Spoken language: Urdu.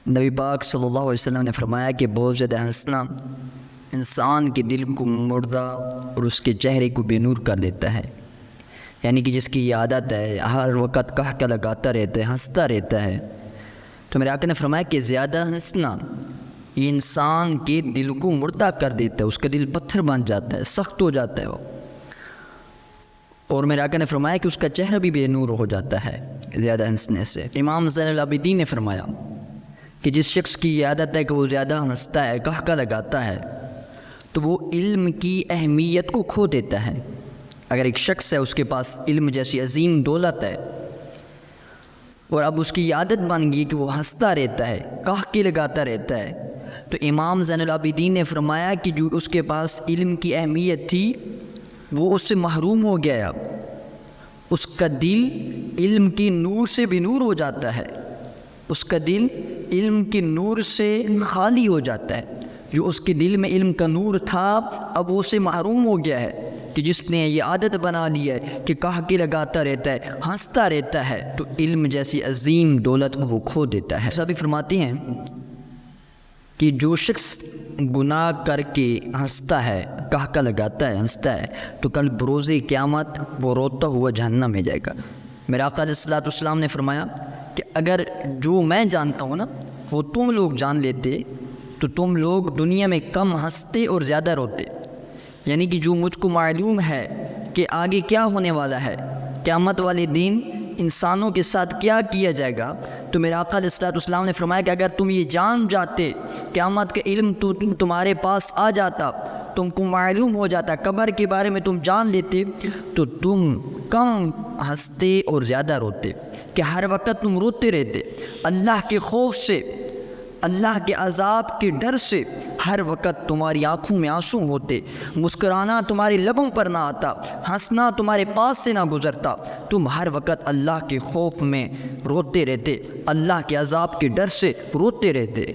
نبی پاک صلی اللہ علیہ وسلم نے فرمایا کہ بہت زیادہ ہنسنا انسان کے دل کو مردہ اور اس کے چہرے کو بے نور کر دیتا ہے. یعنی کہ جس کی یہ عادت ہے ہر وقت کہہ لگاتا رہتا ہے، ہنستا رہتا ہے، تو میرے آقا نے فرمایا کہ زیادہ ہنسنا یہ انسان کے دل کو مردہ کر دیتا ہے، اس کا دل پتھر بن جاتا ہے، سخت ہو جاتا ہے وہ. اور میرے آقا نے فرمایا کہ اس کا چہرہ بھی بے نور ہو جاتا ہے زیادہ ہنسنے سے. امام زین العابدین نے فرمایا کہ جس شخص کی یہ عادت ہے کہ وہ زیادہ ہنستا ہے، کہہ لگاتا ہے، تو وہ علم کی اہمیت کو کھو دیتا ہے. اگر ایک شخص ہے اس کے پاس علم جیسی عظیم دولت ہے اور اب اس کی یہ عادت بن گئی کہ وہ ہنستا رہتا ہے، کہہ لگاتا رہتا ہے، تو امام زین العابدین نے فرمایا کہ جو اس کے پاس علم کی اہمیت تھی وہ اس سے محروم ہو گیا. اب اس کا دل علم کی نور سے بے نور ہو جاتا ہے، اس کا دل علم کے نور سے خالی ہو جاتا ہے. جو اس کے دل میں علم کا نور تھا اب وہ اسے محروم ہو گیا ہے کہ جس نے یہ عادت بنا لی ہے کہ کہہ لگاتا رہتا ہے، ہنستا رہتا ہے، تو علم جیسی عظیم دولت کو وہ کھو دیتا ہے. ایسا بھی فرماتے ہیں کہ جو شخص گناہ کر کے ہنستا ہے، کہہ لگاتا ہے، ہنستا ہے، تو کل بروز قیامت وہ روتا ہوا جہنم میں جائے گا. میرے آقا علیہ الصلوۃ والسلام نے فرمایا کہ اگر جو میں جانتا ہوں نا وہ تم لوگ جان لیتے تو تم لوگ دنیا میں کم ہنستے اور زیادہ روتے. یعنی کہ جو مجھ کو معلوم ہے کہ آگے کیا ہونے والا ہے، قیامت والے دن انسانوں کے ساتھ کیا کیا جائے گا، تو میرے آقا علیہ الصلوۃ والسلام نے فرمایا کہ اگر تم یہ جان جاتے، قیامت کا علم تو تمہارے پاس آ جاتا، تم کو معلوم ہو جاتا، قبر کے بارے میں تم جان لیتے، تو تم کم ہنستے اور زیادہ روتے، کہ ہر وقت تم روتے رہتے اللہ کے خوف سے، اللہ کے عذاب کے ڈر سے. ہر وقت تمہاری آنکھوں میں آنسو ہوتے، مسکرانا تمہارے لبوں پر نہ آتا، ہنسنا تمہارے پاس سے نہ گزرتا. تم ہر وقت اللہ کے خوف میں روتے رہتے، اللہ کے عذاب کے ڈر سے روتے رہتے.